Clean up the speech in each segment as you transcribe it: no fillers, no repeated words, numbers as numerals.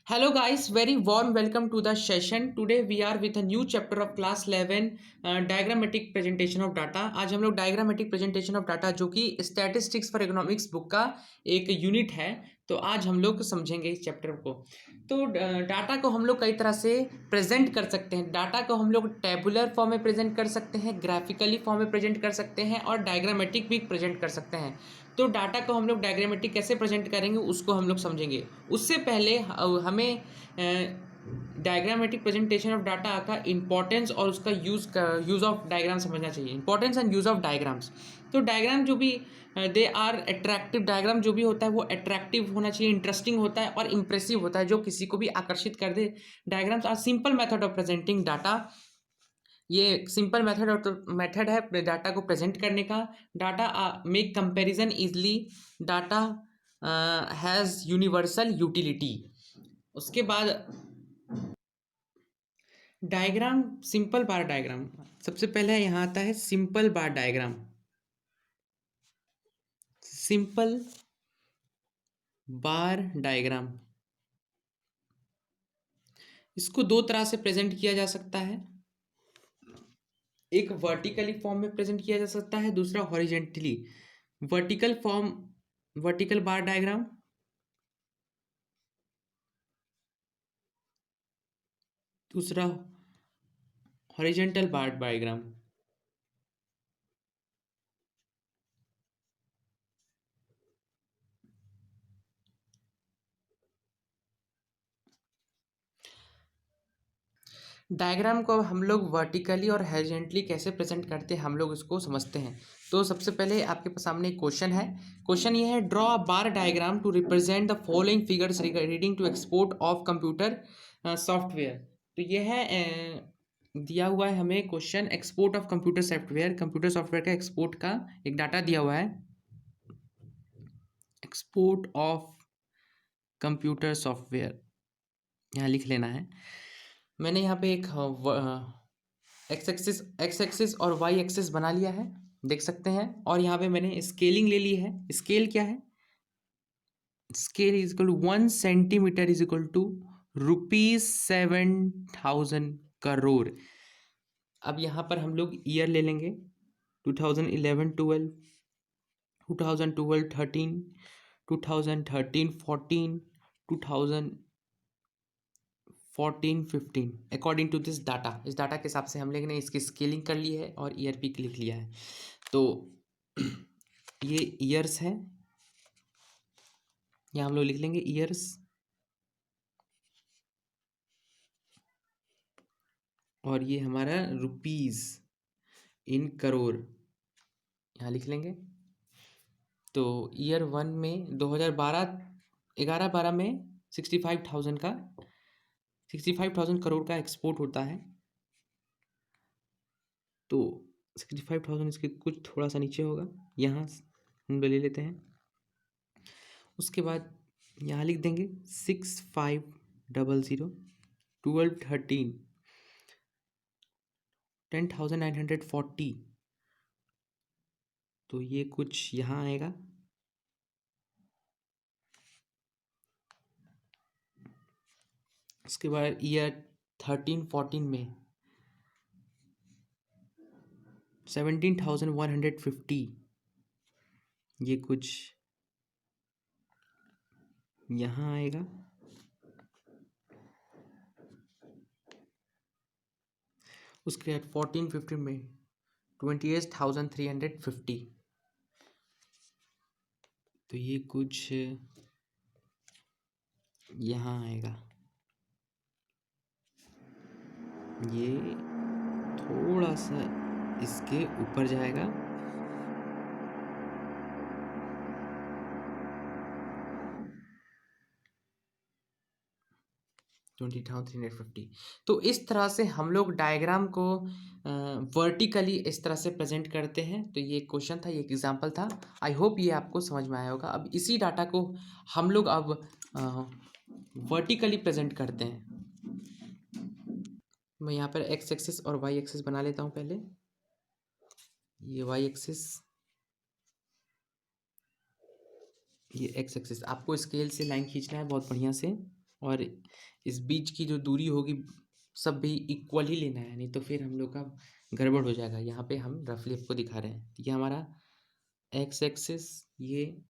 Hello guys, very warm welcome to the session. Today we are with a new chapter of class 11 diagrammatic presentation of data. आज हम लोग diagrammatic presentation of data जो कि statistics for economics book का एक unit है, तो आज हम लोग समझेंगे इस चैप्टर को। तो डाटा को हम लोग कई तरह से प्रेजेंट कर सकते हैं। डाटा को हम लोग टेबुलर फॉर्म में प्रेजेंट कर सकते हैं, ग्राफिकली फॉर्म में प्रेजेंट कर सकते हैं और डायग्रामेटिक भी प्रेजेंट कर सकते हैं। तो डाटा को हम लोग डायग्रामेटिक कैसे प्रेजेंट करेंगे उसको हम लोग समझेंगे। उससे पहले हमें डायग्रामेटिक प्रेजेंटेशन ऑफ डाटा का इंपॉर्टेंस और उसका यूज़ ऑफ डायग्राम समझना चाहिए। Importance and use of diagrams. तो डायग्राम जो भी दे आर अट्रैक्टिव, डायग्राम जो भी होता है वो अट्रैक्टिव होना चाहिए, इंटरेस्टिंग होता है और इम्प्रेसिव होता है, जो किसी को भी आकर्षित कर दे। Diagrams are simple method of presenting data. ये सिंपल मेथड है डाटा को प्रेजेंट करने का। Data make comparison easily. Data has universal utility. उसके बाद डायग्राम, सिंपल बार डायग्राम। सबसे पहले यहाँ आता है सिंपल बार डायग्राम। सिंपल बार डायग्राम, इसको दो तरह से प्रेजेंट किया जा सकता है। एक वर्टिकली फॉर्म में प्रेजेंट किया जा सकता है, दूसरा horizontally. Vertical form, vertical bar diagram, दूसरा हॉरिजेंटल बार डायग्राम। डायग्राम को हम लोग वर्टिकली और हॉरिजेंटली कैसे प्रेजेंट करते हैं, हम लोग इसको समझते हैं। तो सबसे पहले आपके सामने एक क्वेश्चन है। क्वेश्चन ये है, draw a bar diagram to represent the following figures regarding to export of computer software. तो ये है दिया हुआ है हमें question, export of computer software. Computer software का एक्सपोर्ट का एक डाटा दिया हुआ है। एक्सपोर्ट ऑफ कंप्यूटर सॉफ्टवेयर यहाँ लिख लेना है। मैंने यहाँ पे एक एक्स एक्सिस और वाई एक्सिस बना लिया है, देख सकते हैं। और यहाँ पे मैंने स्केलिंग ले ली है। स्केल क्या है? Scale is equal to 1 centimetre is equal to ₹7,000 crore. अब यहाँ पर हम लोग ईयर ले लेंगे, 2011-12, 2012-13, 2013-14, 2014-15 अकॉर्डिंग टू दिस डाटा। इस डाटा के हिसाब से हम लोग ने इसकी स्केलिंग कर ली है और ईयर भी लिख लिया है। तो ये ईयर्स है, यहाँ हम लोग लिख लेंगे ईयर्स। और ये हमारा रुपीज इन करोड़ यहाँ लिख लेंगे। तो ईयर 1 में 2012 11-12 में 65,000 करोड़ का एक्सपोर्ट होता है। तो 65,000 इसके कुछ थोड़ा सा नीचे होगा, यहाँ हम ले लेते हैं। उसके बाद यहाँ लिख देंगे 6500, 1213, 10,940। तो ये कुछ यहाँ आएगा। उसके बाद ईयर 13-14 में 17,150, ये कुछ यहाँ आएगा। उसके बाद 14-15 में 28,350, तो ये कुछ यहाँ आएगा। ये थोड़ा सा इसके ऊपर जाएगा। $20,350। तो इस तरह से हम लोग डायग्राम को वर्टिकली इस तरह से प्रेजेंट करते हैं। तो ये क्वेश्चन था, ये एक एग्जांपल था। आई होप ये आपको समझ में आया होगा। अब इसी डाटा को हम लोग अब वर्टिकली प्रेजेंट करते हैं। मैं यहाँ पर एक्स एक्सिस और वाई एक्सिस बना लेता हूँ पहले। ये वाई एक्सिस, ये एक्स एक्सिस। आपको स्केल से लाइन खींचना है बहुत बढ़िया से। और इस बीच की जो दूरी होगी सब भी इक्वल ही लेना है, नहीं तो फिर हम लोग का गड़बड़ हो जाएगा। यहाँ पे हम रफली आपको दिखा रहे हैं। ये हमारा एक्स एक्सिस, ये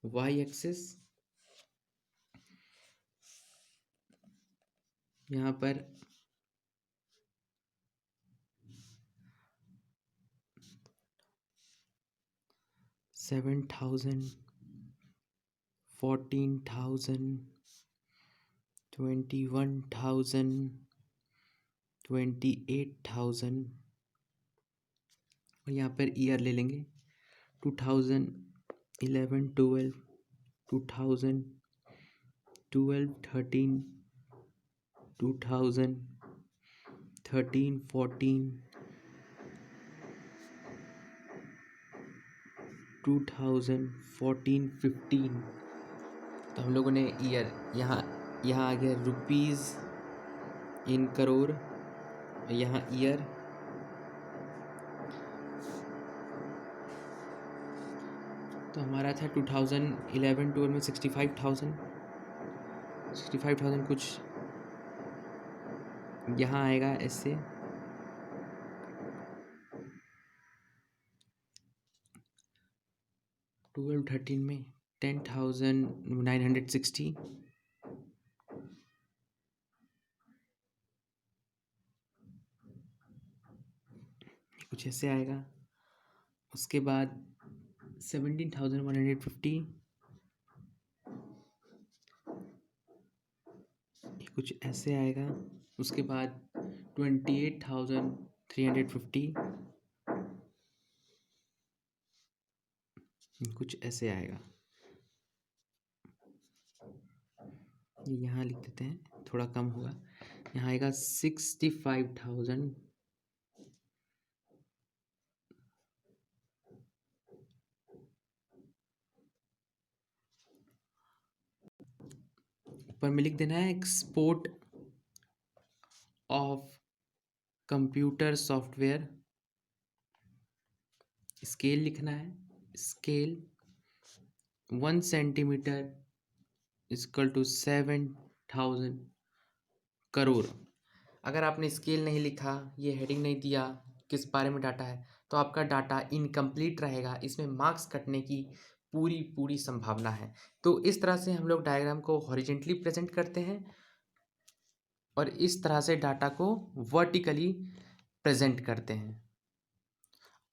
वाई एक्सिस, यहाँ पर 7,000, 14,000, 21,000, 28,000, और यहाँ पर ईयर ले लेंगे 2011, 12, 2012, 13, 2013, 14, 2014, 15। तो हम लोगों ने ईयर यहाँ आ गया रुपीज़ इन करोड़, यहाँ ईयर, तो हमारा था 2011, 12 में 65,000 कुछ यहाँ आएगा ऐसे। 12, 13 में 10,960, कुछ ऐसे आएगा। उसके बाद 17,150, कुछ ऐसे आएगा। उसके बाद 28,350, कुछ ऐसे आएगा। ये यहाँ लिख देते हैं, थोड़ा कम होगा। यहाँ आएगा 65,000, ऊपर में लिख देना है export of computer software. Scale लिखना है, scale 1 centimetre equal to 7,000 crore. अगर आपने स्केल नहीं लिखा, ये हेडिंग नहीं दिया किस बारे में डाटा है, तो आपका डाटा इनकम्प्लीट रहेगा, इसमें मार्क्स कटने की पूरी संभावना है। तो इस तरह से हम लोग डायग्राम को हॉरिजेंटली प्रेजेंट करते हैं और इस तरह से डाटा को वर्टिकली प्रेजेंट करते हैं।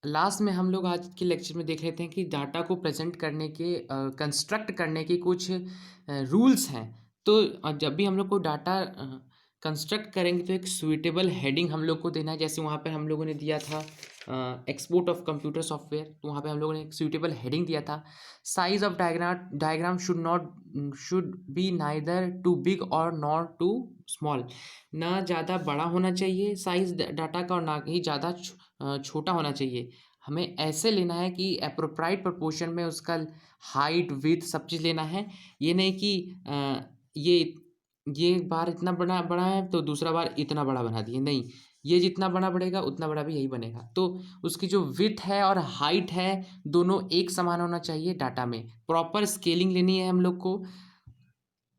लास्ट में हम लोग आज के लेक्चर में देख लेते हैं कि डाटा को प्रेजेंट करने के कंस्ट्रक्ट करने के कुछ रूल्स हैं। तो जब भी हम लोग को डाटा कंस्ट्रक्ट करेंगे तो एक सुइटेबल हेडिंग हम लोग को देना है। जैसे वहाँ पर हम लोगों ने दिया था एक्सपोर्ट ऑफ कंप्यूटर सॉफ्टवेयर, तो वहाँ पे हम लोगों ने एक सुइटेबल हेडिंग दिया था। Size of diagram should be neither too big और नॉट टू स्मॉल। ना ज़्यादा बड़ा होना चाहिए साइज डाटा का और ना ही ज़्यादा छोटा होना चाहिए। हमें ऐसे लेना है कि एप्रोप्राइट प्रोपोर्शन में उसका हाइट विड्थ सब चीज़ लेना है। ये नहीं कि ये बार इतना बड़ा बड़ा है तो दूसरा बार इतना बड़ा बना दिए, नहीं, ये जितना बड़ा बढ़ेगा उतना बड़ा भी यही बनेगा। तो उसकी जो विड्थ है और हाइट है दोनों एक समान होना चाहिए। डाटा में प्रॉपर स्केलिंग लेनी है हम लोग को।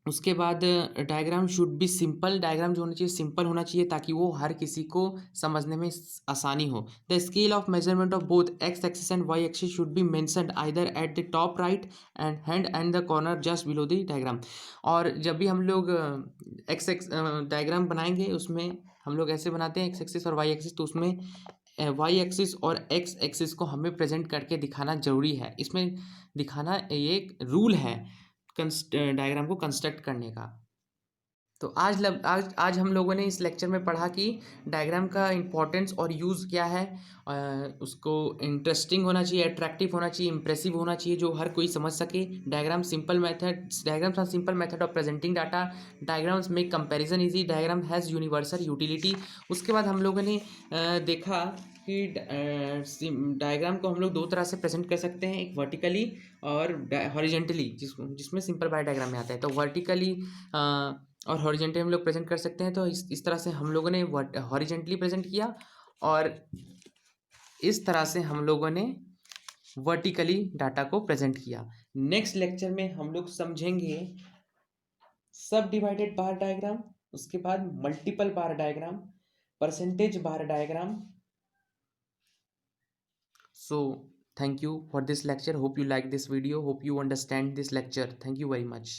उसके बाद diagram should B simple, diagram जो होना चाहिए सिंपल होना चाहिए ताकि वो हर किसी को समझने में आसानी हो। The scale of measurement of both X axis and Y axis should be mentioned either at the top right and hand and the corner just below the diagram. और जब भी हम लोग डायग्राम बनाएंगे उसमें हम लोग ऐसे बनाते हैं एक्स एक्सिस और वाई एक्सिस, तो उसमें वाई एक्सिस और एक्स एक्सिस को हमें प्रेजेंट करके दिखाना जरूरी है। इसमें दिखाना ये एक रूल है डायग्राम को कंस्ट्रक्ट करने का। तो आज हम लोगों ने इस लेक्चर में पढ़ा कि डायग्राम का इम्पोर्टेंस और यूज़ क्या है। उसको इंटरेस्टिंग होना चाहिए, अट्रैक्टिव होना चाहिए, इंप्रेसिव होना चाहिए, जो हर कोई समझ सके। Diagrams are simple method of presenting data. Diagrams make comparison easy. Diagram has universal utility. उसके बाद हम लोगों ने देखा कि डायग्राम को हम लोग दो तरह से प्रेजेंट कर सकते हैं, एक वर्टिकली और हॉरिजेंटली, जिसमें सिंपल बाय डायग्राम में आता है। तो वर्टिकली और हॉरिजेंटली हम लोग प्रेजेंट कर सकते हैं। तो इस तरह से हम लोगों ने हॉरिजेंटली प्रेजेंट किया और इस तरह से हम लोगों ने वर्टिकली डाटा को प्रेजेंट किया। नेक्स्ट लेक्चर में हम लोग समझेंगे सब डिवाइडेड बार डायग्राम, उसके बाद multiple bar diagram, percentage bar diagram. So thank you for this lecture. Hope you like this video. Hope you understand this lecture. Thank you very much.